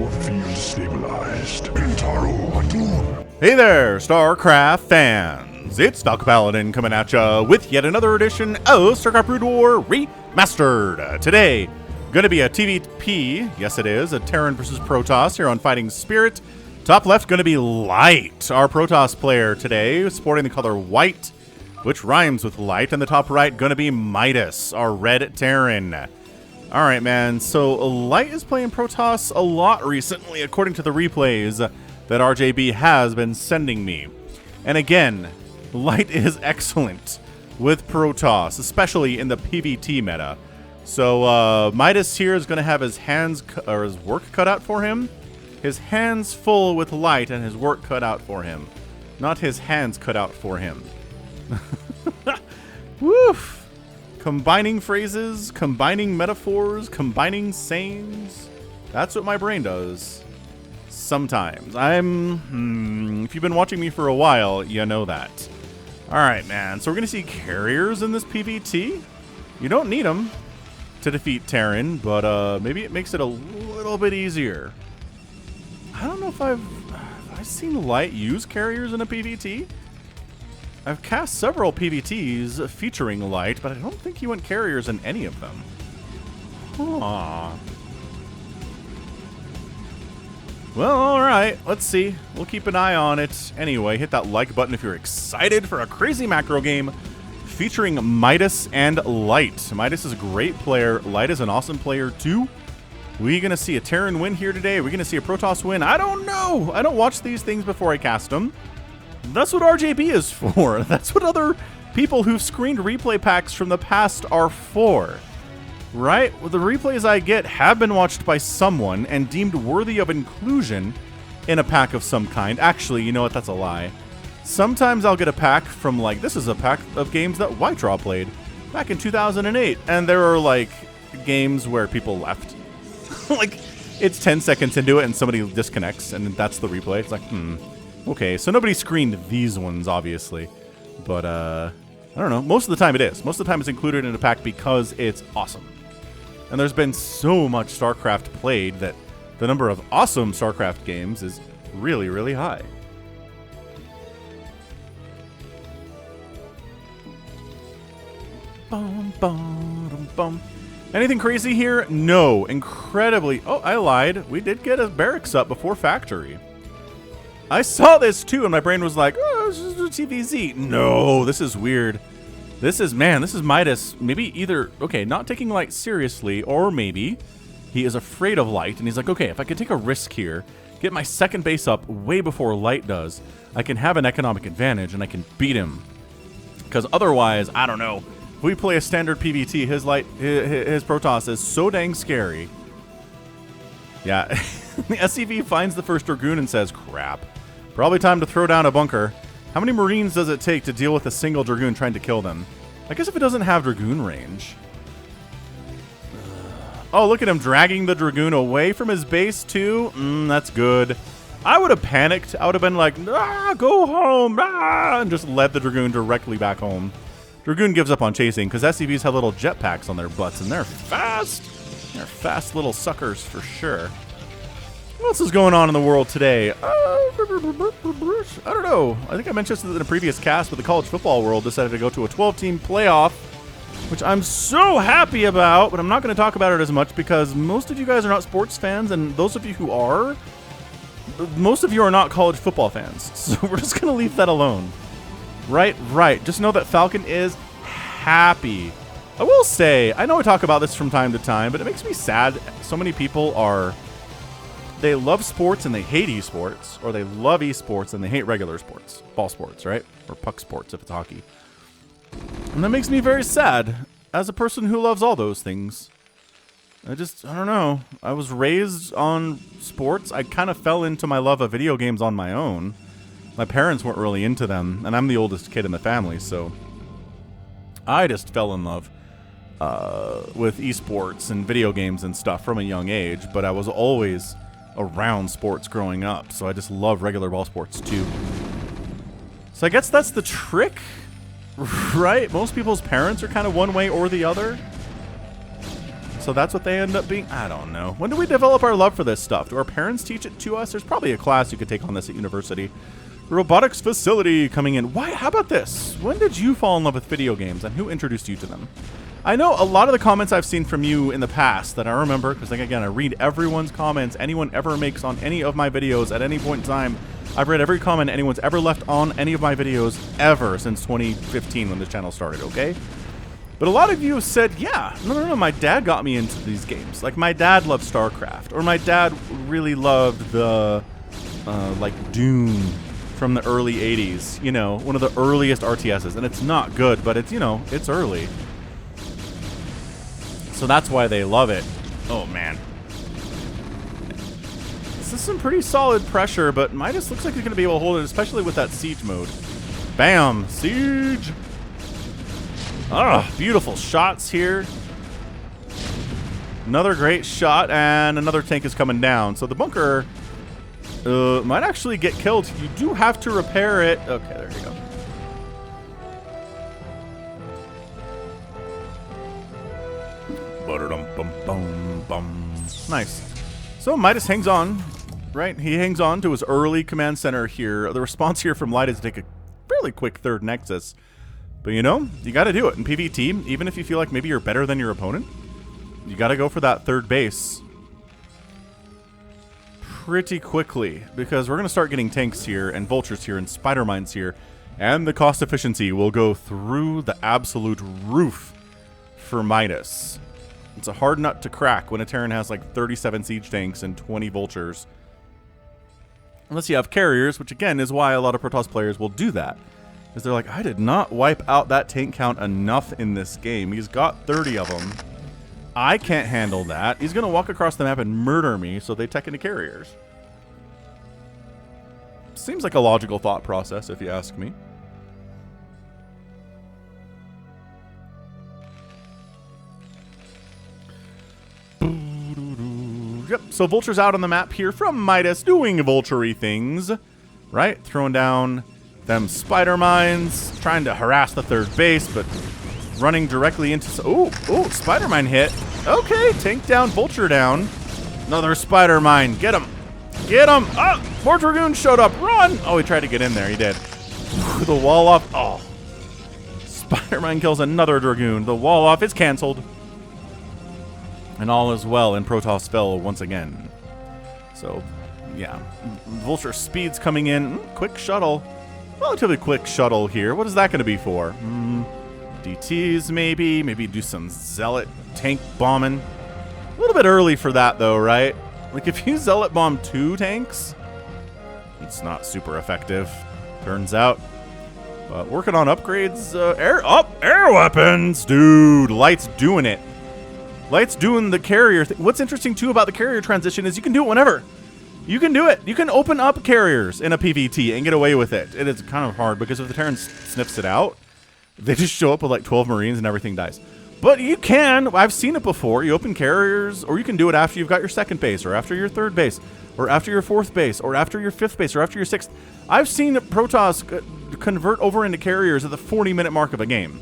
Core field stabilized. Intaro Atun. Hey there, StarCraft fans! It's Paladin coming at ya with yet another edition of StarCraft Brood War Remastered. Today, gonna be a TVP, yes it is, a Terran versus Protoss here on Fighting Spirit. Top left gonna be Light, our Protoss player today, sporting the color white, which rhymes with light, and the top right gonna be Midas, our red Terran. Alright man, so Light is playing Protoss a lot recently, according to the replays that RJB has been sending me. And again, Light is excellent with Protoss, especially in the PvT meta. So Midas here is gonna have his his work cut out for him. His hands full with Light and his work cut out for him. Not his hands cut out for him. Woof! Combining phrases, combining metaphors, combining sayings. That's what my brain does. Sometimes. If you've been watching me for a while, you know that. Alright, man. So we're going to see carriers in this PvT. You don't need them to defeat Terran, but maybe it makes it a little bit easier. I don't know if I've seen Light use carriers in a PvT. I've cast several PvTs featuring Light, but I don't think he went carriers in any of them. Aww. Well, alright, let's see. We'll keep an eye on it. Anyway, hit that like button if you're excited for a crazy macro game featuring Midas and Light. Midas is a great player. Light is an awesome player too. We gonna see a Terran win here today? We're gonna see a Protoss win? I don't know. I don't watch these things before I cast them. That's what RJB is for. That's what other people who've screened replay packs from the past are for. Right? Well, the replays I get have been watched by someone and deemed worthy of inclusion in a pack of some kind. Actually, you know what? That's a lie. Sometimes I'll get a pack from, like, this is a pack of games that Whitedraw played back in 2008. And there are, like, games where people left. Like, it's 10 seconds into it and somebody disconnects and that's the replay. It's like, okay, so nobody screened these ones, obviously. But, I don't know. Most of the time it is. Most of the time it's included in a pack because it's awesome. And there's been so much StarCraft played that the number of awesome StarCraft games is really, really high. Bum, bum, bum. Anything crazy here? No. Incredibly. Oh, I lied. We did get a barracks up before factory. I saw this too, and my brain was like, oh, this is a TVZ. No, this is weird. This is Midas. Maybe either, okay, not taking Light seriously, or maybe he is afraid of Light, and he's like, okay, if I could take a risk here, get my second base up way before Light does, I can have an economic advantage, and I can beat him. Because otherwise, I don't know. If we play a standard PvT, his Protoss is so dang scary. Yeah, the SCV finds the first Dragoon and says, crap. Probably time to throw down a bunker. How many Marines does it take to deal with a single Dragoon trying to kill them? I guess if it doesn't have Dragoon range. Oh, look at him dragging the Dragoon away from his base too. That's good. I would have panicked. I would have been like, go home, and just led the Dragoon directly back home. Dragoon gives up on chasing because SCVs have little jetpacks on their butts and they're fast. They're fast little suckers for sure. What else is going on in the world today? I don't know. I think I mentioned this in a previous cast, but the college football world decided to go to a 12-team playoff, which I'm so happy about, but I'm not going to talk about it as much because most of you guys are not sports fans, and those of you who are, most of you are not college football fans. So we're just going to leave that alone. Right. Just know that Falcon is happy. I will say, I know I talk about this from time to time, but it makes me sad. So many people they love sports and they hate esports, or they love esports and they hate regular sports, ball sports, right? Or puck sports if it's hockey. And that makes me very sad as a person who loves all those things. I don't know. I was raised on sports. I kind of fell into my love of video games on my own. My parents weren't really into them, and I'm the oldest kid in the family, so I just fell in love with esports and video games and stuff from a young age, but I was always around sports growing up, so I just love regular ball sports too. So I guess that's the trick, right? Most people's parents are kind of one way or the other. So that's what they end up being. I don't know. When do we develop our love for this stuff? Do our parents teach it to us? There's probably a class you could take on this at university. Robotics facility coming in. Why? How about this? When did you fall in love with video games, and who introduced you to them? I know a lot of the comments I've seen from you in the past that I remember, because again, I read everyone's comments anyone ever makes on any of my videos at any point in time. I've read every comment anyone's ever left on any of my videos ever since 2015 when this channel started, okay? But a lot of you have said, yeah, no, my dad got me into these games. Like, my dad loved StarCraft, or my dad really loved the, like, Dune from the early 80s. You know, one of the earliest RTSs. And it's not good, but it's, you know, it's early. So that's why they love it. Oh, man. This is some pretty solid pressure, but Midas looks like he's going to be able to hold it, especially with that siege mode. Bam! Siege! Ah, beautiful shots here. Another great shot, and another tank is coming down. So the bunker might actually get killed. You do have to repair it. Okay, there you go. Nice. So Midas hangs on, right? He hangs on to his early command center here. The response here from Light is to take a fairly quick third nexus. But you know, you got to do it in PvT, even if you feel like maybe you're better than your opponent. You got to go for that third base pretty quickly, because we're going to start getting tanks here and vultures here and spider mines here, and the cost efficiency will go through the absolute roof for Midas. It's a hard nut to crack when a Terran has like 37 siege tanks and 20 vultures. Unless you have carriers, which again is why a lot of Protoss players will do that. Because they're like, I did not wipe out that tank count enough in this game. He's got 30 of them. I can't handle that. He's going to walk across the map and murder me, so they tech into carriers. Seems like a logical thought process, if you ask me. Yep, so vultures out on the map here from Midas doing vulture-y things. Right? Throwing down them spider mines, trying to harass the third base, but running directly into... Oh, spider mine hit. Okay, tank down, vulture down. Another spider mine. Get him. Get him. Oh, more dragoons showed up. Run. Oh, he tried to get in there. He did. The wall off. Oh. Spider mine kills another dragoon. The wall off is canceled. And all is well, and Protoss fell once again. So, yeah. Vulture speed's coming in. Quick shuttle. Relatively quick shuttle here. What is that going to be for? DTs, maybe. Maybe do some zealot tank bombing. A little bit early for that, though, right? Like, if you zealot bomb 2 tanks, it's not super effective, turns out. But working on upgrades. Air weapons! Dude, Light's doing it. Light's doing the carrier thing. What's interesting, too, about the carrier transition is you can do it whenever. You can do it. You can open up carriers in a PvT and get away with it. It is kind of hard because if the Terran sniffs it out, they just show up with like 12 Marines and everything dies. But you can. I've seen it before. You open carriers, or you can do it after you've got your second base, or after your third base, or after your fourth base, or after your fifth base, or after your sixth. I've seen Protoss convert over into carriers at the 40-minute mark of a game.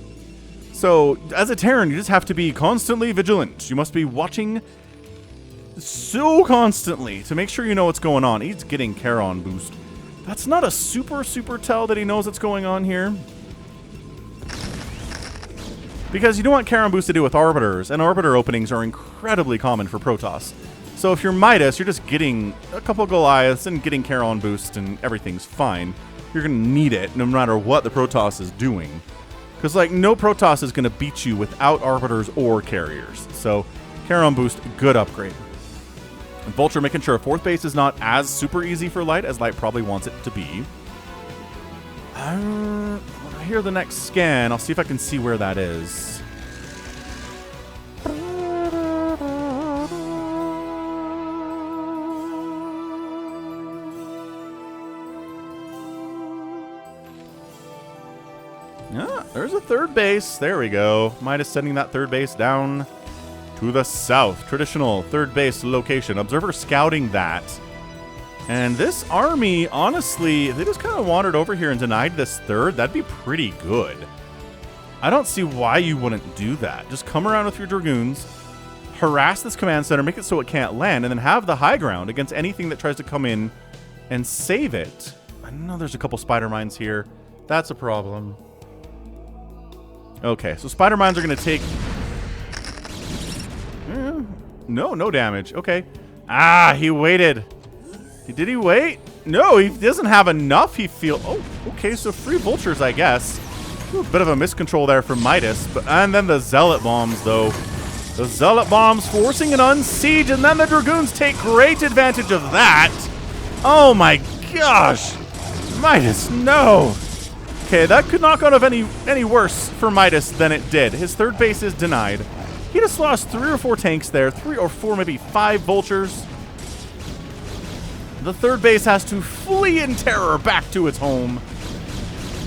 So, as a Terran, you just have to be constantly vigilant. You must be watching so constantly to make sure you know what's going on. He's getting Charon boost. That's not a super tell that he knows what's going on here. Because you don't want Charon boost to do with Arbiters, and Arbiter openings are incredibly common for Protoss. So if you're Midas, you're just getting a couple Goliaths and getting Charon boost and everything's fine. You're going to need it no matter what the Protoss is doing. Because, like, no Protoss is going to beat you without Arbiters or Carriers. So, Charon boost, good upgrade. And Vulture making sure 4th base is not as super easy for Light as Light probably wants it to be. When I hear the next scan, I'll see if I can see where that is. Yeah, there's a 3rd base. There we go. Midas sending that 3rd base down to the south. Traditional 3rd base location. Observer scouting that. And this army, honestly, they just kind of wandered over here and denied this 3rd. That'd be pretty good. I don't see why you wouldn't do that. Just come around with your Dragoons, harass this command center, make it so it can't land, and then have the high ground against anything that tries to come in and save it. I know there's a couple spider mines here. That's a problem. Okay, so spider mines are going to take... No damage. Okay. Ah, he waited. Did he wait? No, he doesn't have enough, he feel... Oh, okay, so free vultures, I guess. Ooh, bit of a miscontrol there from Midas. And then the Zealot Bombs, though. The Zealot Bombs forcing an unsiege, and then the Dragoons take great advantage of that. Oh my gosh. Midas, no. Okay, that could not go any worse for Midas than it did. His third base is denied. He just lost 3 or 4 tanks there. 3 or 4, maybe 5 vultures. The third base has to flee in terror back to its home.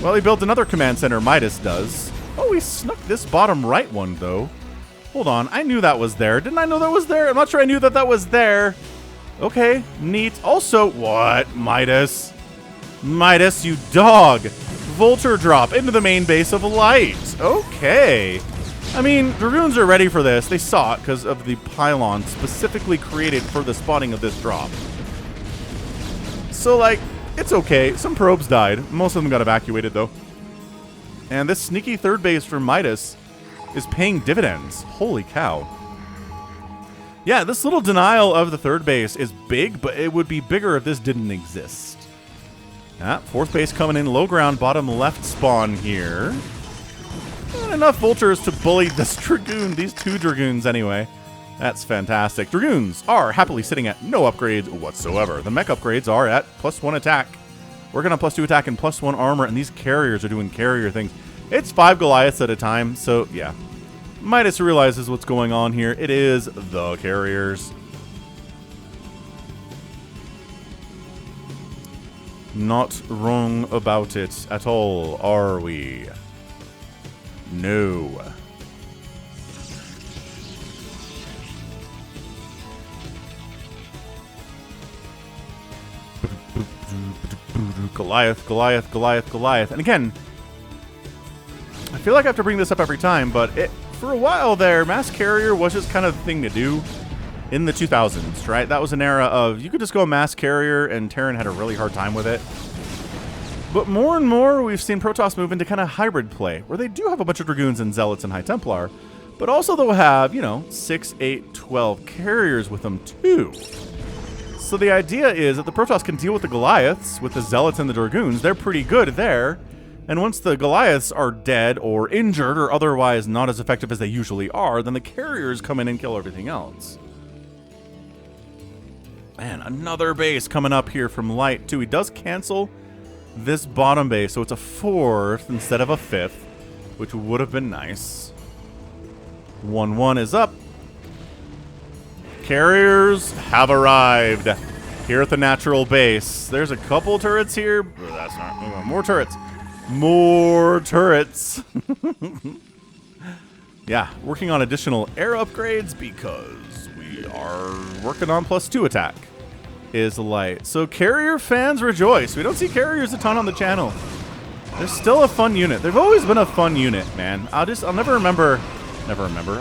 Well, he built another command center, Midas does. Oh, he snuck this bottom right one, though. Hold on, I knew that was there. Didn't I know that was there? I'm not sure I knew that was there. Okay, neat. Also, what? Midas. Midas, you dog. Vulture drop into the main base of light. Okay. I mean, Dragoons are ready for this. They saw it because of the pylon specifically created for the spawning of this drop. So, like, it's okay. Some probes died. Most of them got evacuated, though. And this sneaky third base for Midas is paying dividends. Holy cow. Yeah, this little denial of the third base is big, but it would be bigger if this didn't exist. Fourth base coming in, low ground, bottom left spawn here. And enough vultures to bully this Dragoon, these 2 Dragoons anyway. That's fantastic. Dragoons are happily sitting at no upgrades whatsoever. The mech upgrades are at +1 attack. Working on +2 attack and +1 armor, and these carriers are doing carrier things. It's 5 Goliaths at a time, so yeah. Midas realizes what's going on here. It is the carriers. Not wrong about it at all, are we? No. Goliath, Goliath, Goliath, Goliath. And again, I feel like I have to bring this up every time, but for a while there, mass carrier was just kind of the thing to do in the 2000s, right? That was an era of you could just go mass carrier, and Terran had a really hard time with it. But more and more, we've seen Protoss move into kind of hybrid play, where they do have a bunch of Dragoons and Zealots and High Templar, but also they'll have, 6, 8, 12 carriers with them too. So the idea is that the Protoss can deal with the Goliaths, with the Zealots and the Dragoons. They're pretty good there. And once the Goliaths are dead or injured or otherwise not as effective as they usually are, then the carriers come in and kill everything else. Man, another base coming up here from Light too. He does cancel this bottom base, so it's a 4th instead of a 5th, which would have been nice. 1-1 is up. Carriers have arrived here at the natural base. There's a couple turrets here. That's not more turrets. More turrets. Yeah, working on additional air upgrades because we are working on +2 attack. Is Light. So carrier fans rejoice. We don't see carriers a ton on the channel. They're still a fun unit. They've always been a fun unit, man. I'll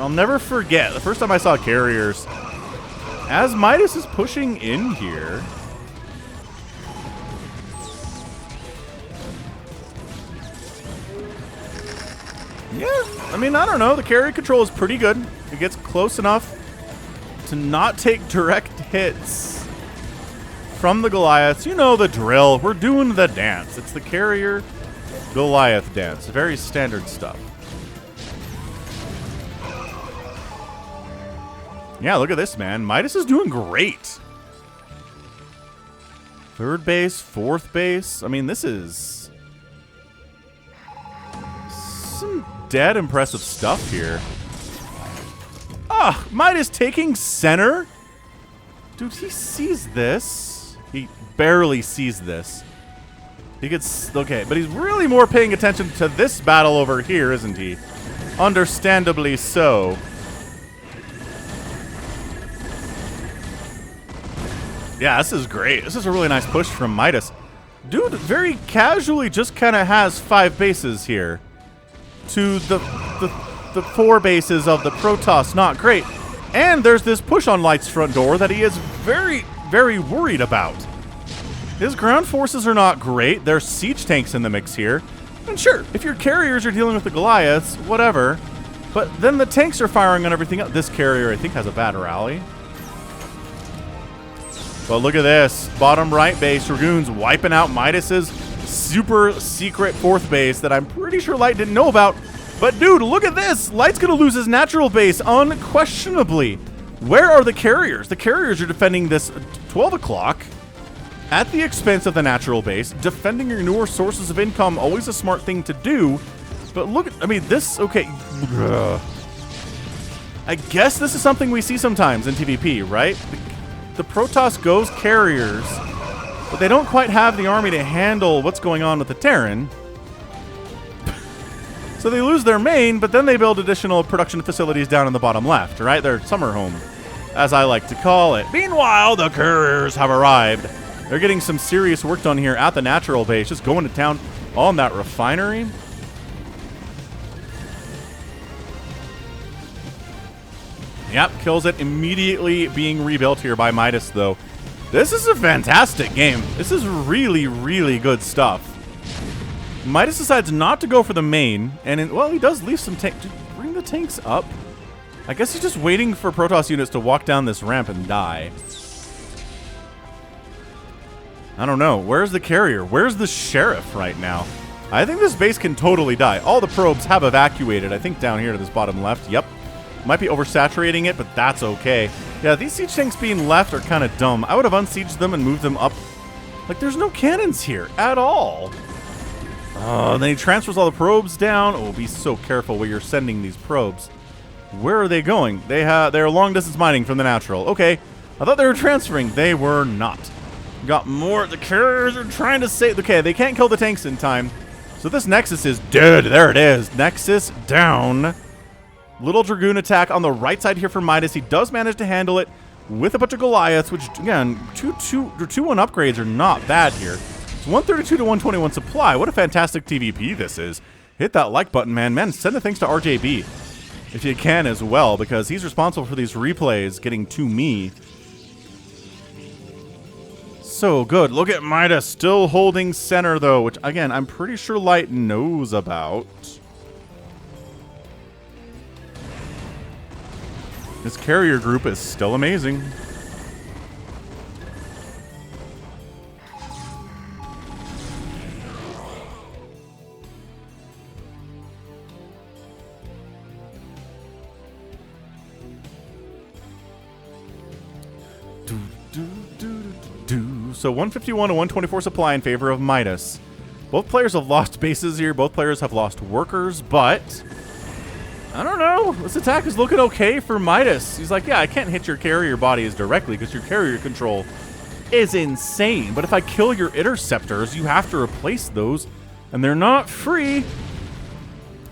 never forget the first time I saw carriers. As Midas is pushing in here. Yeah, I mean, I don't know. The carrier control is pretty good. It gets close enough to not take direct hits from the Goliaths. You know the drill. We're doing the dance. It's the carrier Goliath dance. Very standard stuff. Yeah, look at this, man. Midas is doing great. Third base, fourth base. I mean, this is some dead impressive stuff here. Ah, Midas taking center. Dude, he sees this. He barely sees this. He gets... Okay, but he's really more paying attention to this battle over here, isn't he? Understandably so. Yeah, this is great. This is a really nice push from Midas. Dude very casually just kind of has 5 bases here. To the 4 bases of the Protoss. Not great. And there's this push on Light's front door that he is very, very worried about. His ground forces are not great. There's siege tanks in the mix here. And sure, if your carriers are dealing with the Goliaths, whatever. But then the tanks are firing on everything else. This carrier, I think, has a bad rally. But look at this. Bottom right base, Dragoons wiping out Midas's super secret 4th base that I'm pretty sure Light didn't know about. But dude, look at this. Light's going to lose his natural base unquestionably. Where are the carriers? The carriers are defending this 12 o'clock at the expense of the natural base. Defending your newer sources of income, always a smart thing to do. But look at, I mean, this, okay. I guess this is something we see sometimes in TVP, right? The Protoss goes carriers, but they don't quite have the army to handle what's going on with the Terran. So they lose their main, but then they build additional production facilities down in the bottom left, right? Their summer home, as I like to call it. Meanwhile, the carriers have arrived. They're getting some serious work done here at the natural base, just going to town on that refinery. Yep, kills it, immediately being rebuilt here by Midas, though. This is a fantastic game. This is really, really good stuff. Midas decides not to go for the main, and well, he does leave some tanks. Bring the tanks up. I guess he's just waiting for Protoss units to walk down this ramp and die. I don't know. Where's the carrier? Where's the sheriff right now? I think this base can totally die. All the probes have evacuated. I think down here to this bottom left. Yep. Might be oversaturating it, but that's okay. Yeah, these siege tanks being left are kind of dumb. I would have unsieged them and moved them up. Like, there's no cannons here at all. Then he transfers all the probes down. Oh, be so careful where you're sending these probes. Where are they going? They're long distance mining from the natural. Okay, I thought they were transferring. They were not. Got more. The carriers are trying to save. Okay, they can't kill the tanks in time. So this Nexus is dead. There it is. Nexus down. Little Dragoon attack on the right side here for Midas. He does manage to handle it with a bunch of Goliaths, which, again, 2-1 upgrades are not bad here. It's 132 to 121 supply. What a fantastic TVP this is. Hit that like button, man. Man, send the thanks to RJB if you can as well, because he's responsible for these replays getting to me. So good. Look at Midas still holding center, though, which, again, I'm pretty sure Light knows about. This carrier group is still amazing. So 151 to 124 supply in favor of Midas. Both players have lost bases here. Both players have lost workers, but I don't know. This attack is looking okay for Midas. He's like, yeah, I can't hit your carrier bodies directly because your carrier control is insane. But if I kill your interceptors, you have to replace those, and they're not free.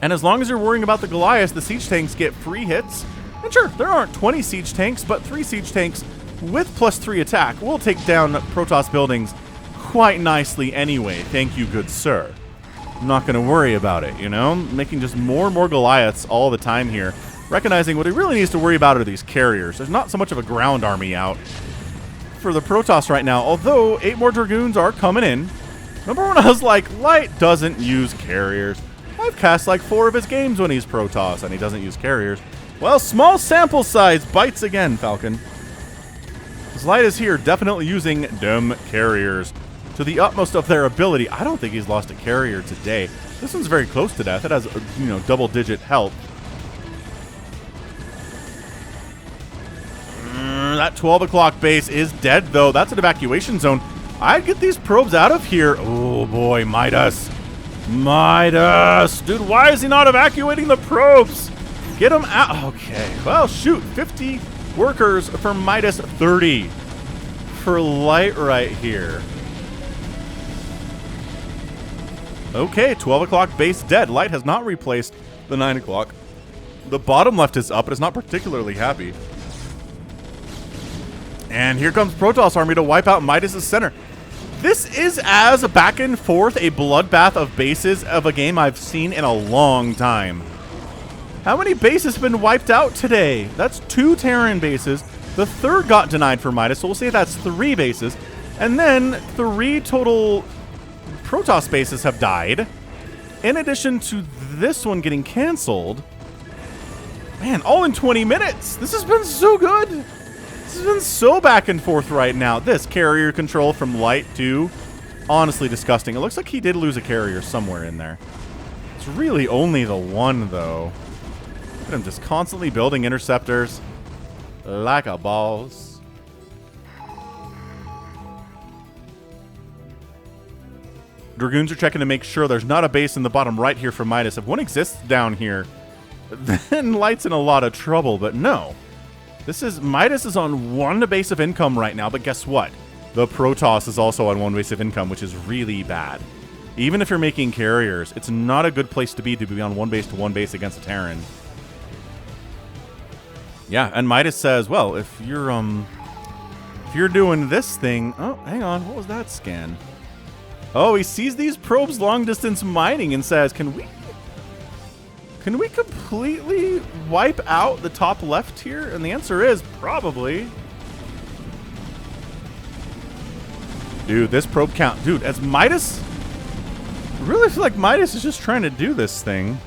And as long as you're worrying about the Goliaths, the siege tanks get free hits. And sure, there aren't 20 siege tanks, but 3 siege tanks with +3 attack will take down Protoss buildings quite nicely anyway. Thank you, good sir. I'm not going to worry about it, you know? Making just more and more Goliaths all the time here. Recognizing what he really needs to worry about are these carriers. There's not so much of a ground army out for the Protoss right now, although 8 more Dragoons are coming in. Remember when I was like, Light doesn't use carriers? I've cast like 4 of his games when he's Protoss and he doesn't use carriers. Well, small sample size bites again, Falcon. This Light is here definitely using them carriers to the utmost of their ability. I don't think he's lost a carrier today. This one's very close to death. It has, you know, double-digit health. That 12 o'clock base is dead, though. That's an evacuation zone. I'd get these probes out of here. Oh, boy, Midas. Midas. Dude, why is he not evacuating the probes? Get him out. Okay. Well, shoot. 50 workers for Midas, 30 for Light right here. Okay, 12 o'clock base dead. Light has not replaced the 9 o'clock. The bottom left is up. It is not particularly happy. And here comes Protoss army to wipe out Midas' center. This is as back and forth a bloodbath of bases of a game I've seen in a long time. How many bases have been wiped out today? That's 2 Terran bases. The third got denied for Midas, so we'll say that's 3 bases. And then 3 total Protoss bases have died. In addition to this one getting canceled. Man, all in 20 minutes. This has been so good. This has been so back and forth right now. This carrier control from Light too. Honestly disgusting. It looks like he did lose a carrier somewhere in there. It's really only the one, though. Look at him just constantly building interceptors like a boss. Dragoons are checking to make sure there's not a base in the bottom right here for Midas. If one exists down here, then Light's in a lot of trouble, but no. Midas is on 1 base of income right now, but guess what? The Protoss is also on 1 base of income, which is really bad. Even if you're making carriers, it's not a good place to be on 1 base to 1 base against a Terran. Yeah, and Midas says, well, if you're doing this thing... Oh, hang on, what was that scan? Oh, he sees these probes long distance mining and says, Can we completely wipe out the top left here? And the answer is probably. Dude, this probe count. Dude, as Midas... I really feel like Midas is just trying to do this thing.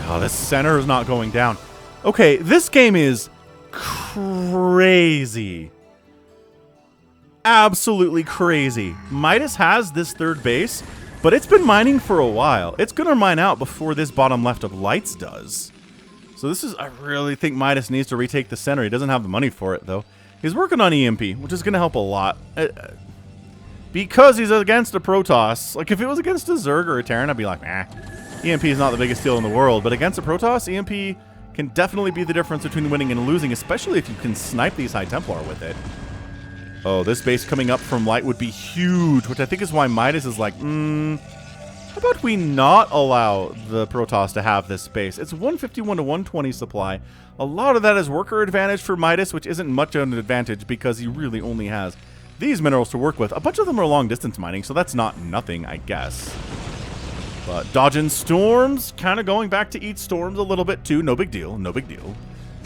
Oh, this center is not going down. Okay, this game is crazy. Absolutely crazy. Midas has this 3rd base, but it's been mining for a while. It's going to mine out before this bottom left of Lights does. So this is, I really think Midas needs to retake the center. He doesn't have the money for it, though. He's working on EMP, which is going to help a lot. Because he's against a Protoss. Like, if it was against a Zerg or a Terran, I'd be like, nah. EMP is not the biggest deal in the world, but against a Protoss, EMP can definitely be the difference between winning and losing, especially if you can snipe these High Templar with it. Oh, this base coming up from Light would be huge, which I think is why Midas is like, how about we not allow the Protoss to have this base? It's 151 to 120 supply. A lot of that is worker advantage for Midas, which isn't much of an advantage because he really only has these minerals to work with. A bunch of them are long distance mining, so that's not nothing, I guess. But dodging storms, kind of going back to eat storms a little bit too. No big deal, no big deal.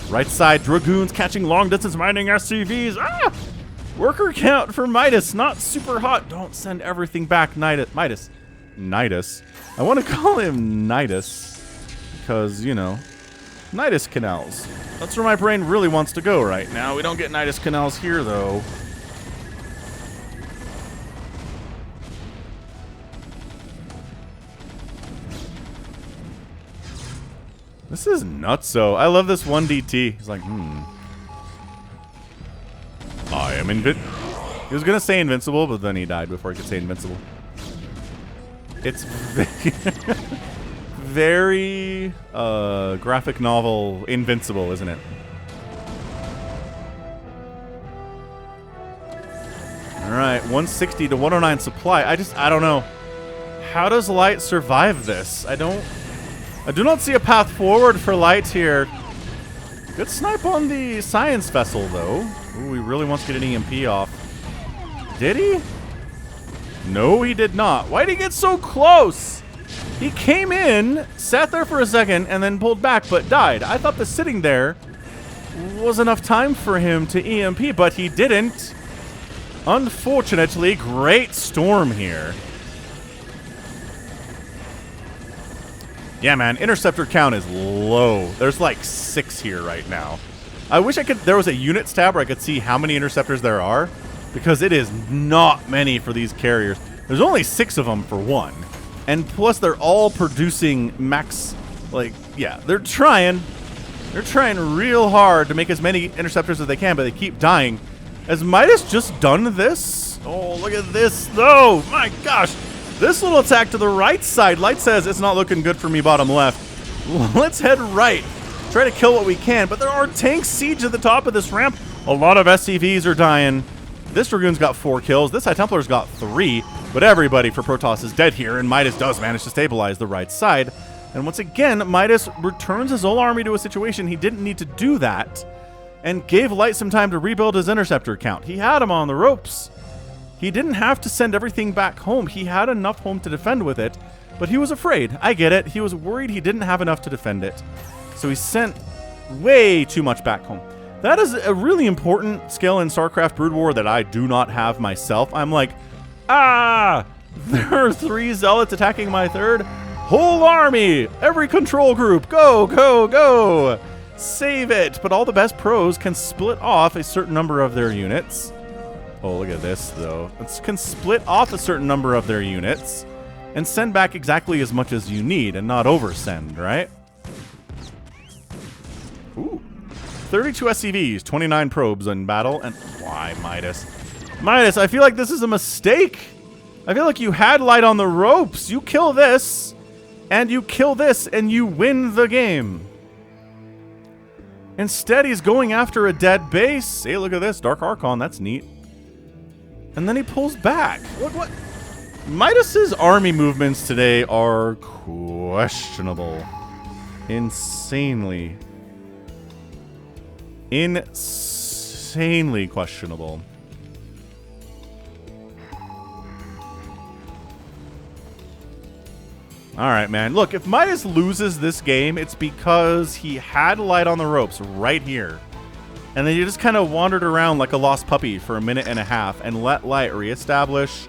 Right side, Dragoons catching long distance mining SCVs. Ah! Worker count for Midas, not super hot. Don't send everything back, Midas. Nidus. I want to call him Nidus because, you know, Nidus canals. That's where my brain really wants to go right now. We don't get Nidus canals here, though. This is nutso. I love this 1DT. He's like, I am He was going to say invincible, but then he died before he could say invincible. It's very graphic novel invincible, isn't it? Alright, 160 to 109 supply. I don't know. How does Light survive this? I do not see a path forward for Light here. Good snipe on the science vessel, though. Ooh, he really wants to get an EMP off. Did he? No, he did not. Why'd he get so close? He came in, sat there for a second, and then pulled back, but died. I thought the sitting there was enough time for him to EMP, but he didn't. Unfortunately, great storm here. Yeah, man, interceptor count is low. There's like 6 here right now. I wish there was a units tab where I could see how many interceptors there are, because it is not many for these carriers. There's only 6 of them for one. And plus they're all producing max, like, yeah, they're trying real hard to make as many interceptors as they can, but they keep dying. Has Midas just done this? Oh, look at this, though. My gosh. This little attack to the right side. Light says it's not looking good for me bottom left. Let's head right. Try to kill what we can, but there are tanks siege at the top of this ramp. A lot of SCVs are dying. This Dragoon's got 4 kills. This High Templar's got 3. But everybody for Protoss is dead here, and Midas does manage to stabilize the right side. And once again, Midas returns his whole army to a situation he didn't need to do that, and gave Light some time to rebuild his interceptor count. He had him on the ropes. He didn't have to send everything back home. He had enough home to defend with it, but he was afraid. I get it. He was worried he didn't have enough to defend it. So he sent way too much back home. That is a really important skill in StarCraft Brood War that I do not have myself. I'm like, there are 3 zealots attacking my third. Whole army, every control group, go, go, go. Save it. But all the best pros can split off a certain number of their units. Oh, look at this, though. It can split off a certain number of their units and send back exactly as much as you need and not oversend, right? Ooh. 32 SCVs, 29 probes in battle, and why, Midas? Midas, I feel like this is a mistake. I feel like you had Light on the ropes. You kill this, and you kill this, and you win the game. Instead, he's going after a dead base. Hey, look at this. Dark Archon, that's neat. And then he pulls back. Look what... Midas's army movements today are questionable. Insanely questionable. Alright, man. Look, if Midas loses this game, it's because he had Light on the ropes right here. And then you just kind of wandered around like a lost puppy for a minute and a half and let Light reestablish,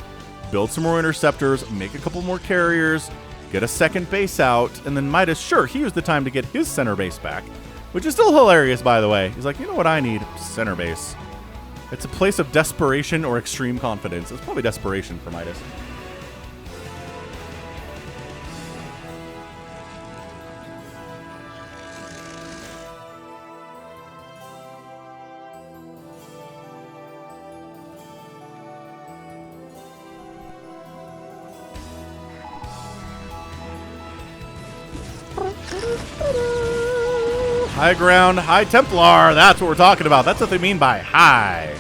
build some more interceptors, make a couple more carriers, get a second base out, and then Midas, sure, he used the time to get his center base back, which is still hilarious, by the way. He's like, you know what I need? Center base. It's a place of desperation or extreme confidence. It's probably desperation for Midas. High ground, high Templar. That's what we're talking about. That's what they mean by high.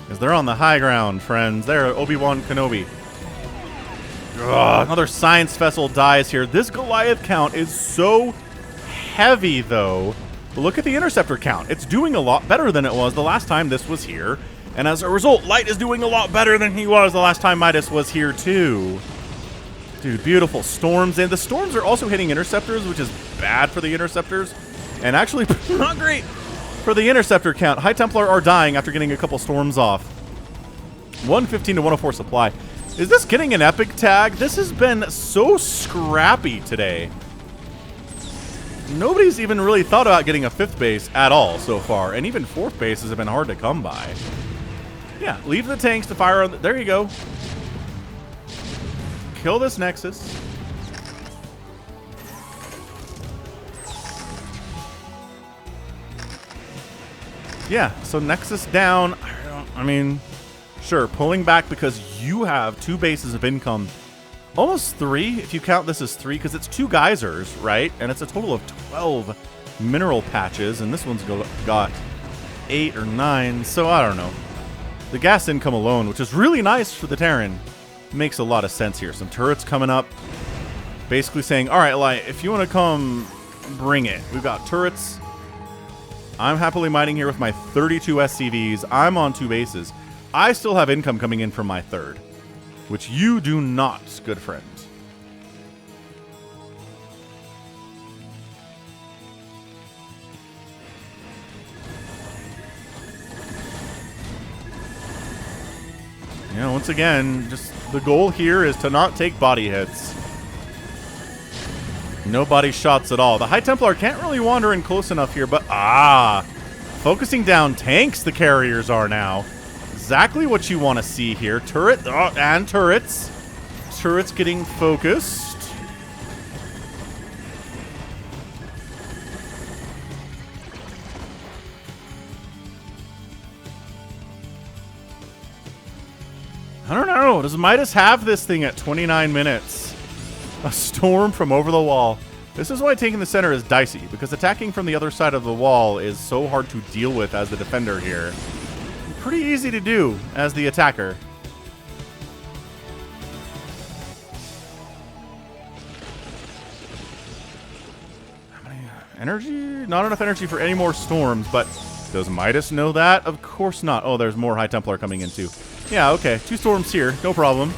Because they're on the high ground, friends. They're Obi-Wan Kenobi. Ugh, another science vessel dies here. This Goliath count is so heavy, though. But look at the interceptor count. It's doing a lot better than it was the last time this was here. And as a result, Light is doing a lot better than he was the last time Midas was here, too. Dude, beautiful storms. And the storms are also hitting interceptors, which is bad for the interceptors. And actually, not great for the interceptor count. High Templar are dying after getting a couple storms off. 115 to 104 supply. Is this getting an epic tag? This has been so scrappy today. Nobody's even really thought about getting a 5th base at all so far. And even 4th bases have been hard to come by. Yeah, leave the tanks to fire on... There you go. Kill this Nexus. Yeah, so Nexus down. I mean, sure, pulling back because you have 2 bases of income. Almost 3, if you count this as 3, because it's 2 geysers, right? And it's a total of 12 mineral patches, and this one's got 8 or 9, so I don't know. The gas income alone, which is really nice for the Terran, makes a lot of sense here. Some turrets coming up, basically saying, all right, Light, if you want to come, bring it. We've got turrets. I'm happily mining here with my 32 SCVs. I'm on 2 bases. I still have income coming in from my 3rd, which you do not, good friend. You know, once again, just the goal here is to not take body hits. No body shots at all. The High Templar can't really wander in close enough here, but focusing down tanks the carriers are now. Exactly what you want to see here. Turret, and turrets. Turrets getting focused. I don't know. Does Midas have this thing at 29 minutes? A storm from over the wall. This is why taking the center is dicey, because attacking from the other side of the wall is so hard to deal with as the defender here. Pretty easy to do as the attacker. Energy? Not enough energy for any more storms, but does Midas know that? Of course not. Oh, there's more High Templar coming in too. Yeah, okay. 2 storms here. No problem.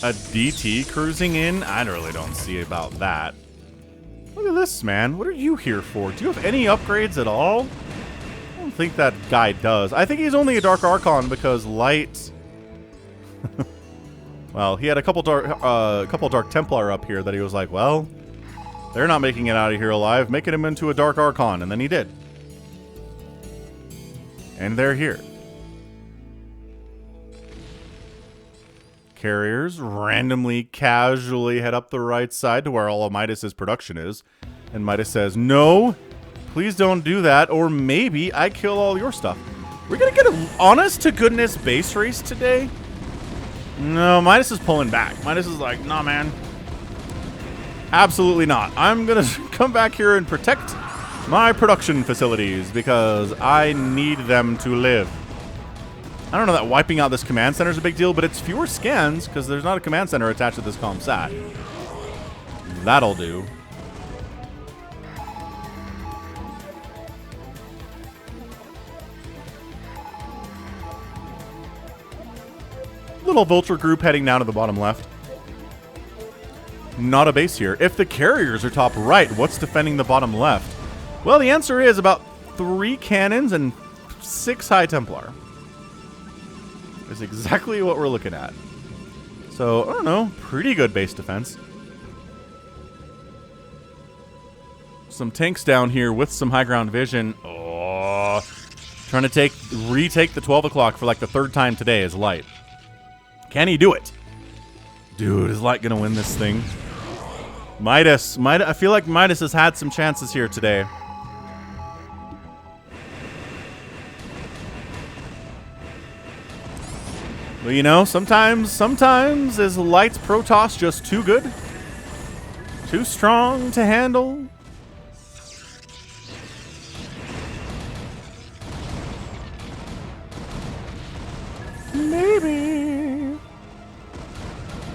A DT cruising in? I really don't see about that. Look at this, man. What are you here for? Do you have any upgrades at all? I don't think that guy does. I think he's only a Dark Archon because Light... well, he had a couple Dark Templar up here that he was like, well, they're not making it out of here alive. Making him into a Dark Archon. And then he did. And they're here. Carriers randomly, casually head up the right side to where all of Midas's production is. And Midas says, no, please don't do that, or maybe I kill all your stuff. We're going to get an honest-to-goodness base race today? No, Midas is pulling back. Midas is like, nah, man. Absolutely not. I'm going to come back here and protect my production facilities because I need them to live. I don't know that wiping out this command center is a big deal, but it's fewer scans because there's not a command center attached to this ComSat. That'll do. Little vulture group heading down to the bottom left. Not a base here. If the carriers are top right, what's defending the bottom left? Well, the answer is about 3 cannons and 6 High Templar. Is exactly what we're looking at. So, I don't know, pretty good base defense. Some tanks down here with some high ground vision. Oh, trying to retake the 12 o'clock for like the 3rd time today is Light. Can he do it? Dude, is Light gonna win this thing? Midas, I feel like Midas has had some chances here today. Well, you know, sometimes is Light's Protoss just too good? Too strong to handle? Maybe.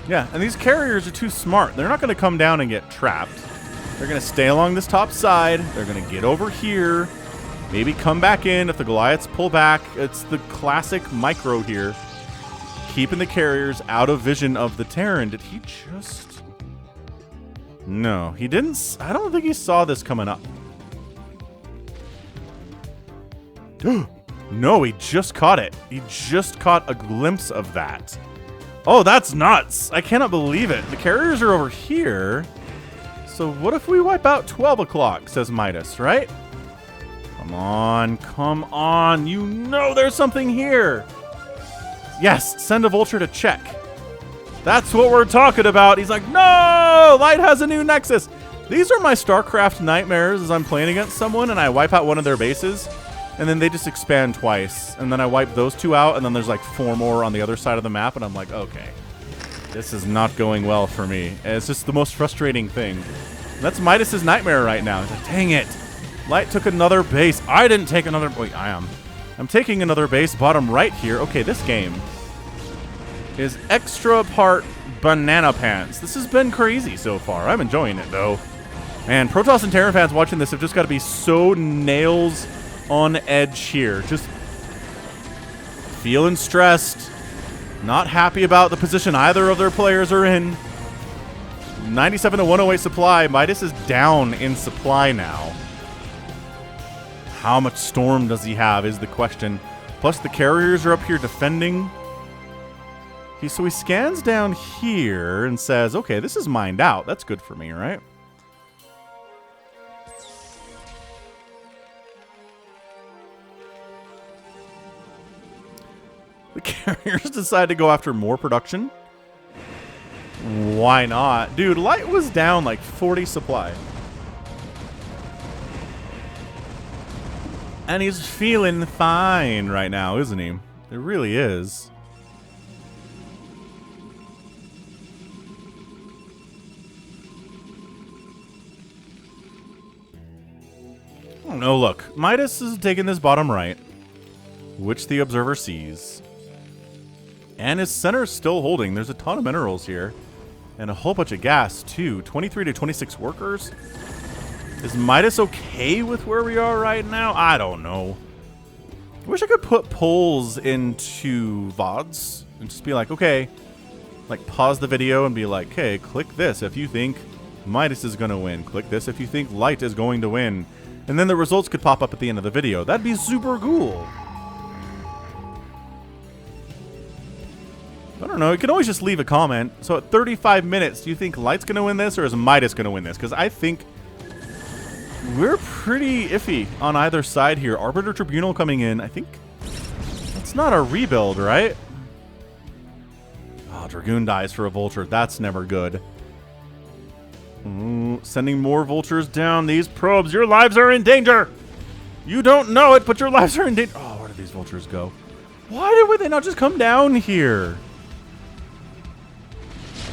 Yeah, and these carriers are too smart. They're not going to come down and get trapped. They're going to stay along this top side. They're going to get over here. Maybe come back in if the Goliaths pull back. It's the classic micro here. Keeping the carriers out of vision of the Terran. Did he just... No, he didn't. I don't think he saw this coming up. No, he just caught it. He just caught a glimpse of that. Oh, that's nuts. I cannot believe it. The carriers are over here. So what if we wipe out 12 o'clock, says Midas, right? Come on, come on. You know there's something here. Yes, send a vulture to check. That's what we're talking about. He's like, no, Light has a new nexus. These are my StarCraft nightmares as I'm playing against someone and I wipe out one of their bases and then they just expand twice. And then I wipe those 2 out and then there's like 4 more on the other side of the map and I'm like, okay, this is not going well for me. And it's just the most frustrating thing. That's Midas's nightmare right now. He's like, dang it. Light took another base. I didn't take another. Wait, I am. I'm taking another base bottom right here. Okay, this game is extra part banana pants. This has been crazy so far. I'm enjoying it, though. Man, Protoss and Terran fans watching this have just got to be so nails on edge here. Just feeling stressed. Not happy about the position either of their players are in. 97 to 108 supply. Midas is down in supply now. How much storm does he have is the question. Plus the carriers are up here defending. So he scans down here and says, okay, this is mined out. That's good for me, right? The carriers decide to go after more production. Why not? Dude, Light was down like 40 supply. And he's feeling fine right now, isn't he? It really is. I don't know, look. Midas is taking this bottom right. which the observer sees. And his center's still holding. There's a ton of minerals here. And a whole bunch of gas, too. 23 to 26 workers. Is Midas okay with where we are right now? I don't know. I wish I could put polls into VODs and just be like, okay, like pause the video and be like, okay, click this if you think Midas is going to win. Click this if you think Light is going to win. And then the results could pop up at the end of the video. That'd be super cool. I don't know. You can always just leave a comment. So at 35 minutes, do you think Light's going to win this or is Midas going to win this? Because I think we're pretty iffy on either side here. Arbiter Tribunal coming in. I think that's not a rebuild, right? Oh, Dragoon dies for a Vulture. That's never good. Ooh, sending more Vultures down. These probes, your lives are in danger. You don't know it, but your lives are in danger. Oh, where did these Vultures go? Why would they not just come down here?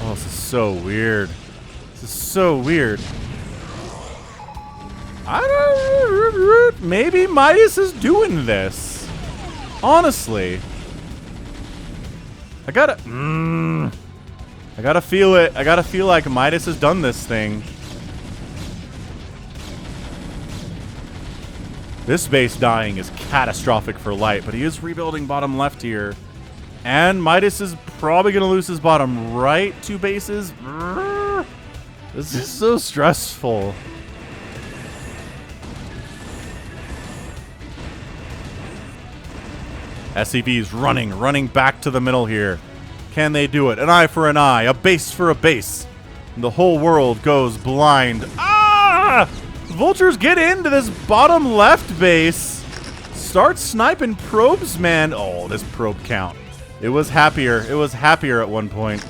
Oh, this is so weird. This is so weird. I don't. Maybe Midas is doing this. Honestly, I gotta feel it. I gotta feel like Midas has done this thing. This base dying is catastrophic for Light, but he is rebuilding bottom left here. And Midas is probably going to lose his bottom right 2 bases. This is so stressful. SCV's running back to the middle here. Can they do it? An eye for an eye, a base for a base. And the whole world goes blind. Ah! Vultures get into this bottom left base. Start sniping probes, man. Oh, this probe count. It was happier. It was happier at one point.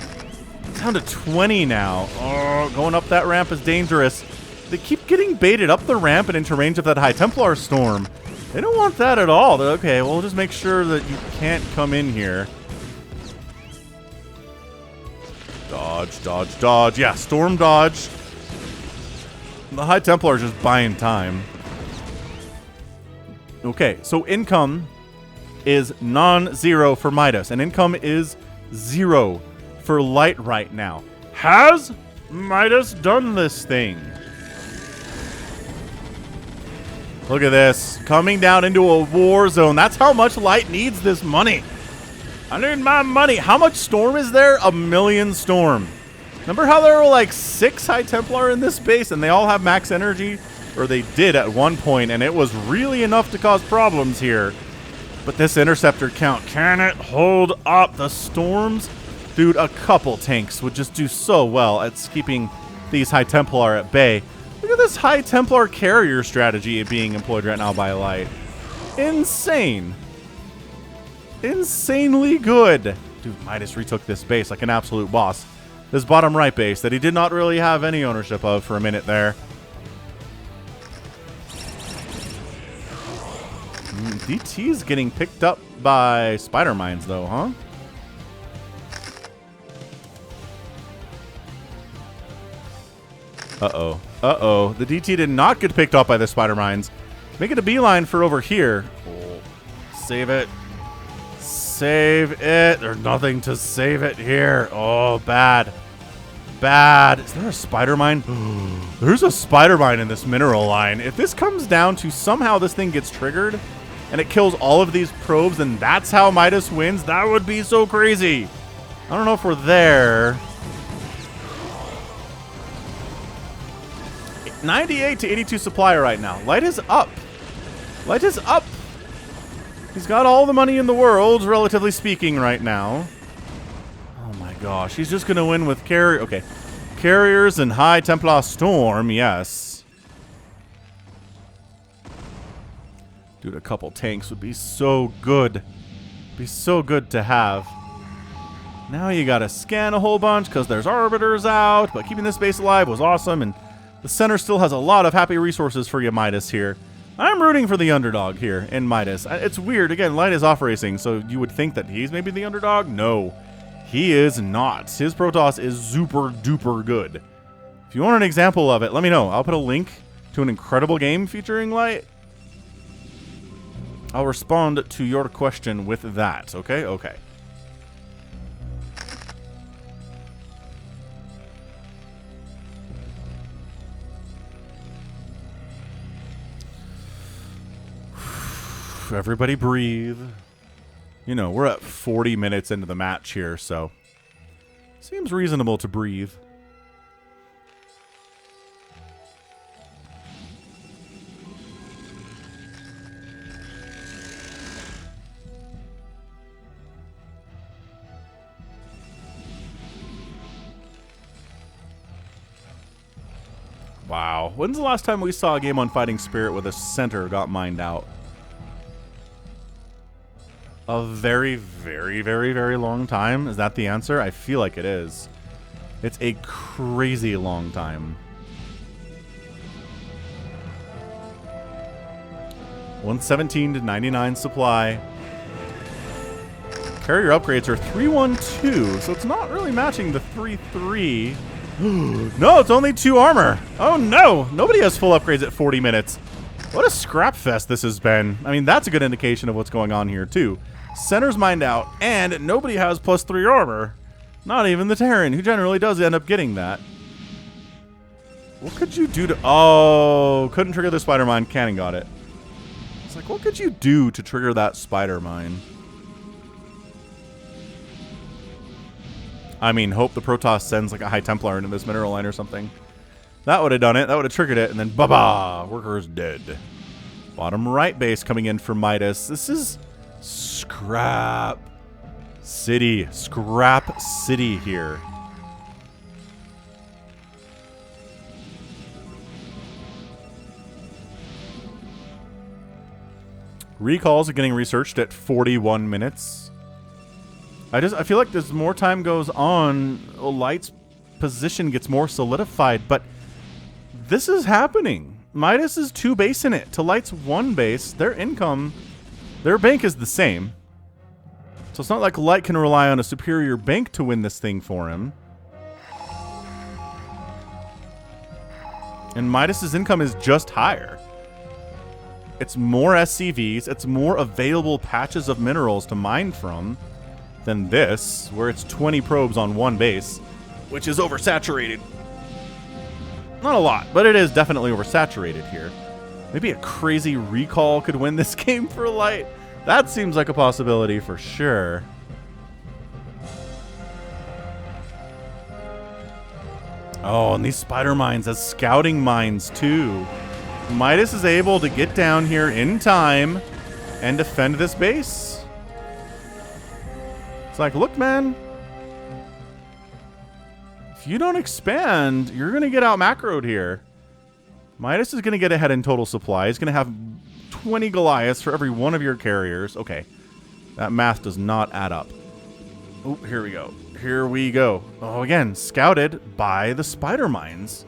It's down to 20 now. Oh, going up that ramp is dangerous. They keep getting baited up the ramp and into range of that High Templar storm. They don't want that at all. They're, okay, we'll just make sure that you can't come in here. Dodge, dodge, dodge. Yeah, storm dodge. The High Templar is just buying time. Okay, so income is non-zero for Midas, and income is 0 for Light right now. Has Midas done this thing? Look at this. Coming down into a war zone. That's how much Light needs this money. I need my money. How much storm is there? 1 million storm. Remember how there were like 6 High Templar in this base and they all have max energy? Or they did at one point, and it was really enough to cause problems here. But this interceptor count, can it hold up? The storms? Dude, a couple tanks would just do so well at keeping these High Templar at bay. Look at this High Templar carrier strategy being employed right now by Light. Insane. Insanely good. Dude, Midas retook this base like an absolute boss. This bottom right base that he did not really have any ownership of for a minute there. DT's getting picked up by spider mines, though, huh? Uh-oh. Uh-oh. The DT did not get picked up by the spider mines. Making a beeline for over here. Oh, save it. Save it. There's nothing to save it here. Oh, bad. Bad. Is there a spider mine? There's a spider mine in this mineral line. If this comes down to somehow this thing gets triggered and it kills all of these probes and that's how Midas wins, that would be so crazy. I don't know if we're there. 98 to 82 supply right now. Light is up. Light is up. He's got all the money in the world, relatively speaking, right now. Oh my gosh. He's just going to win with carrier. Okay. Carriers and High Templar Storm, yes. Dude, a couple tanks would be so good. Be so good to have. Now you got to scan a whole bunch because there's arbiters out, but keeping this base alive was awesome, and the center still has a lot of happy resources for you, Midas, here. I'm rooting for the underdog here in Midas. It's weird. Again, Light is Offracing, so you would think that he's maybe the underdog. No, he is not. His Protoss is super duper good. If you want an example of it, let me know. I'll put a link to an incredible game featuring Light. I'll respond to your question with that. Okay? Okay. Everybody breathe. You know, we're at 40 minutes into the match here, so seems reasonable to breathe. Wow. When's the last time we saw a game on Fighting Spirit where the center got mined out? A very, very, very, very long time? Is that the answer? I feel like it is. It's a crazy long time. 117 to 99 supply. Carrier upgrades are 312, so it's not really matching the 3-3. No, it's only 2 armor. Oh no, nobody has full upgrades at 40 minutes. What a scrap fest this has been. I mean, that's a good indication of what's going on here too. Center's mined out, and nobody has +3 armor. Not even the Terran, who generally does end up getting that. What could you do to... Oh, couldn't trigger the spider mine. Cannon got it. It's like, what could you do to trigger that spider mine? I mean, hope the Protoss sends like a High Templar into this mineral line or something. That would have done it. That would have triggered it, and then ba-ba! Worker's dead. Bottom right base coming in for Midas. This is Scrap City. Scrap City here. Recalls are getting researched at 41 minutes. I feel like as more time goes on, Light's position gets more solidified, but this is happening. Midas is 2 base in it. To Light's 1 base, their income, their bank is the same. So it's not like Light can rely on a superior bank to win this thing for him. And Midas's income is just higher. It's more SCVs, it's more available patches of minerals to mine from than this, where it's 20 probes on 1 base, which is oversaturated. Not a lot, but it is definitely oversaturated here. Maybe a crazy recall could win this game for Light. That seems like a possibility for sure. Oh, and these spider mines as scouting mines too. Midas is able to get down here in time and defend this base. It's like, look, man, if you don't expand, you're going to get out macroed here. Midas is going to get ahead in total supply. He's going to have 20 Goliaths for every one of your carriers. Okay, that math does not add up. Oh, here we go. Here we go. Oh, again, scouted by the spider mines.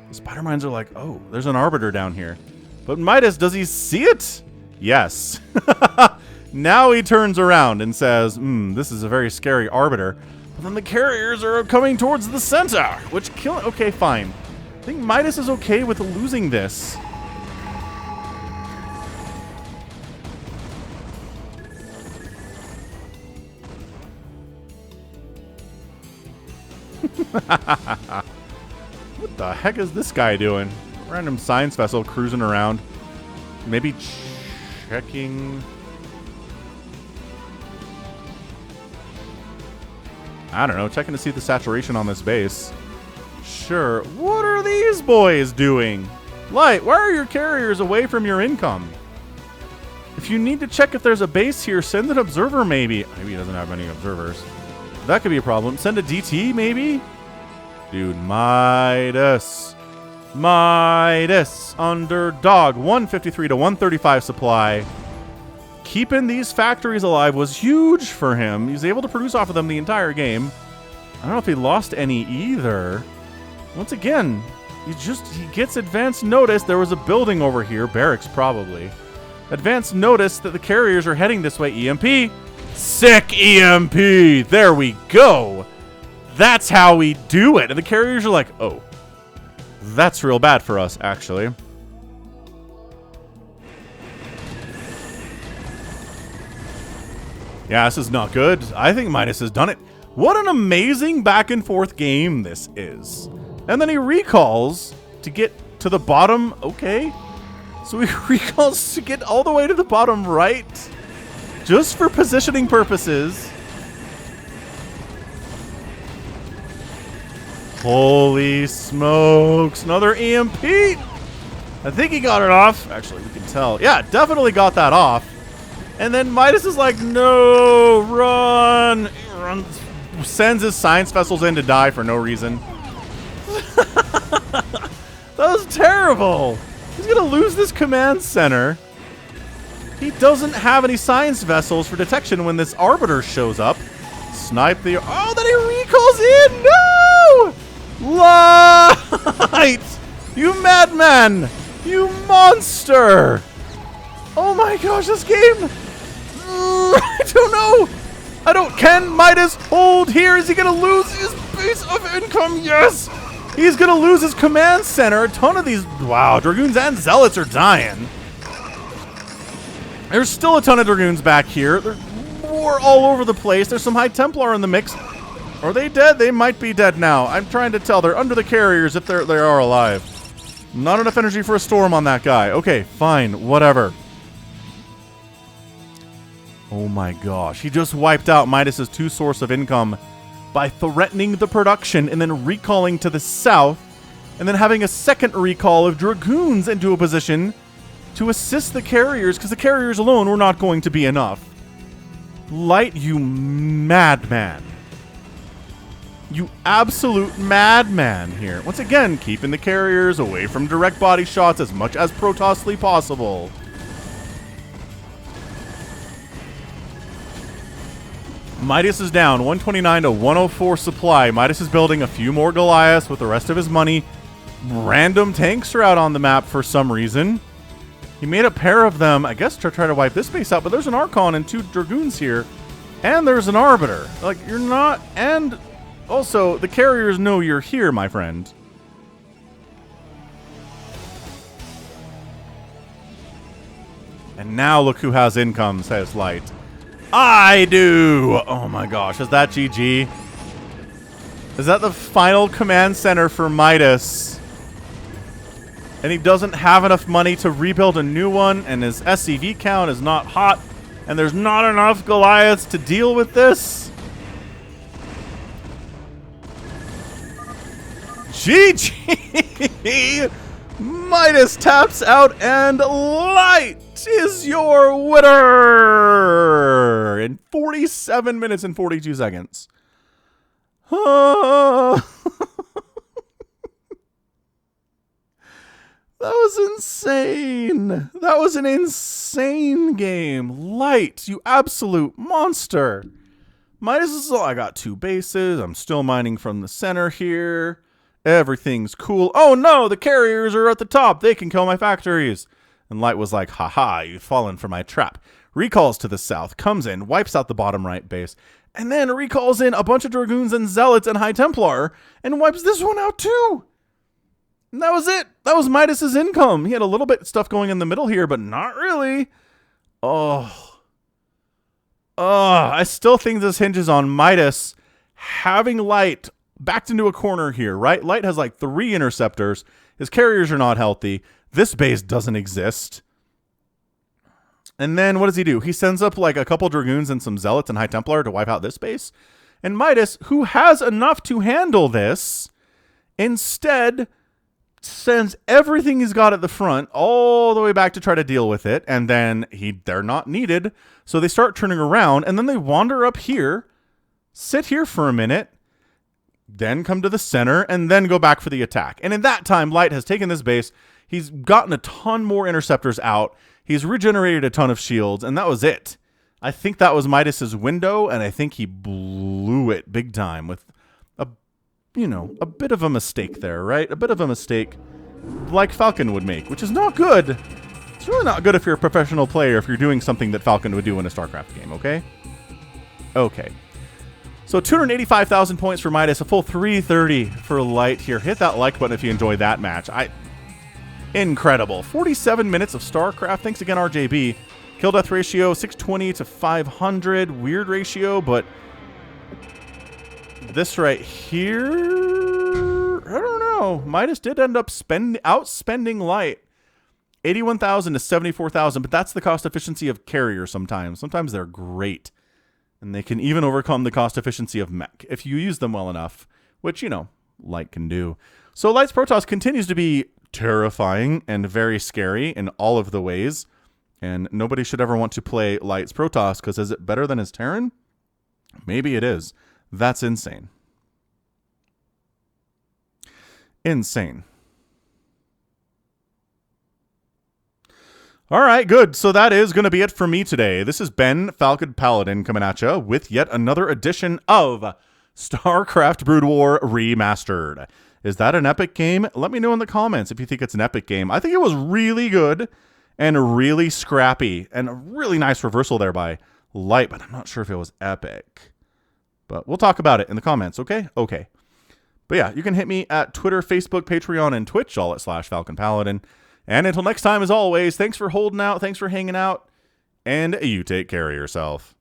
The spider mines are like, oh, there's an arbiter down here. But Midas, does he see it? Yes. Now he turns around and says, this is a very scary arbiter. But then the carriers are coming towards the center, which kill. Okay, fine. I think Midas is okay with losing this. What the heck is this guy doing? Random science vessel cruising around. Maybe checking. I don't know, checking to see the saturation on this base. Sure. What are these boys doing? Light, why are your carriers away from your income? If you need to check if there's a base here, send an observer maybe. Maybe he doesn't have any observers. That could be a problem. Send a DT maybe? Dude, Midas. Midas. Underdog. 153 to 135 supply. Keeping these factories alive was huge for him. He was able to produce off of them the entire game. I don't know if he lost any either. Once again, he gets advance notice. There was a building over here. Barracks, probably. Advance notice that the carriers are heading this way. EMP. Sick EMP. There we go. That's how we do it. And the carriers are like, oh, that's real bad for us, actually. Yeah, this is not good. I think Midas has done it. What an amazing back and forth game this is. And then he recalls to get to the bottom. Okay. So he recalls to get all the way to the bottom right. Just for positioning purposes. Holy smokes. Another EMP. I think he got it off. Actually, we can tell. Yeah, definitely got that off. And then Midas is like, no, run. He runs, sends his science vessels in to die for no reason. That was terrible. He's going to lose this command center. He doesn't have any science vessels for detection when this Arbiter shows up. Snipe the... Oh, then he recalls in! No! Light! You madman! You monster! Oh my gosh, this game... I don't know! Can Midas hold here? Is he gonna lose his base of income? Yes! He's gonna lose his command center. A ton of these... Wow, Dragoons and Zealots are dying. There's still a ton of Dragoons back here. There's more all over the place. There's some High Templar in the mix. Are they dead? They might be dead now. I'm trying to tell. They're under the carriers if they are alive. Not enough energy for a storm on that guy. Okay, fine. Whatever. Oh my gosh. He just wiped out Midas's 2 source of income by threatening the production and then recalling to the south and then having a second recall of Dragoons into a position to assist the carriers because the carriers alone were not going to be enough. Light, you madman. You absolute madman here. Once again, keeping the carriers away from direct body shots as much as Protostly possible. Midas is down 129 to 104 supply. Midas is building a few more Goliaths with the rest of his money. Random tanks are out on the map for some reason. He made a pair of them, I guess, to try to wipe this base out, but there's an Archon and 2 Dragoons here. And there's an Arbiter. Like, you're not... And also, the carriers know you're here, my friend. And now look who has income, says Light. I do! Oh my gosh, is that GG? Is that the final command center for Midas? And he doesn't have enough money to rebuild a new one, and his SCV count is not hot, and there's not enough Goliaths to deal with this? GG! Midas taps out, and Light is your winner in 47 minutes and 42 seconds. That was insane. That was an insane game. Light, you absolute monster. Midas is all. I got 2 bases. I'm still mining from the center here. Everything's cool. Oh no, the carriers are at the top. They can kill my factories. And Light was like, haha, you've fallen for my trap. Recalls to the south, comes in, wipes out the bottom right base, and then recalls in a bunch of Dragoons and Zealots and High Templar, and wipes this one out too. And that was it. That was Midas's income. He had a little bit of stuff going in the middle here, but not really. I still think this hinges on Midas having Light backed into a corner here, right? Light has like 3 interceptors. His carriers are not healthy. This base doesn't exist. And then what does he do? He sends up like a couple Dragoons and some Zealots and High Templar to wipe out this base. And Midas, who has enough to handle this, instead sends everything he's got at the front all the way back to try to deal with it. And then they're not needed. So they start turning around and then they wander up here, sit here for a minute, then come to the center and then go back for the attack. And in that time, Light has taken this base. He's gotten a ton more interceptors out. He's regenerated a ton of shields, and that was it. I think that was Midas's window, and I think he blew it big time with a bit of a mistake there, right? A bit of a mistake like Falcon would make, which is not good. It's really not good if you're a professional player, if you're doing something that Falcon would do in a StarCraft game, okay? Okay. So 285,000 points for Midas, a full 330 for Light here. Hit that like button if you enjoyed that match. Incredible. 47 minutes of StarCraft. Thanks again, RJB. Kill death ratio 620 to 500. Weird ratio, but this right here, I don't know. Midas did end up outspending Light. 81,000 to 74,000, but that's the cost efficiency of carrier sometimes. Sometimes they're great. And they can even overcome the cost efficiency of mech if you use them well enough, which, you know, Light can do. So Light's Protoss continues to be terrifying and very scary in all of the ways. And nobody should ever want to play Light's Protoss because is it better than his Terran? Maybe it is. That's insane. Insane. All right, good. So that is going to be it for me today. This is Ben, Falcon Paladin, coming at you with yet another edition of StarCraft Brood War Remastered. Is that an epic game? Let me know in the comments if you think it's an epic game. I think it was really good and really scrappy and a really nice reversal there by Light, but I'm not sure if it was epic. But we'll talk about it in the comments, okay? Okay. But yeah, you can hit me at Twitter, Facebook, Patreon, and Twitch, all at /Falcon Paladin. And until next time, as always, thanks for holding out, thanks for hanging out, and you take care of yourself.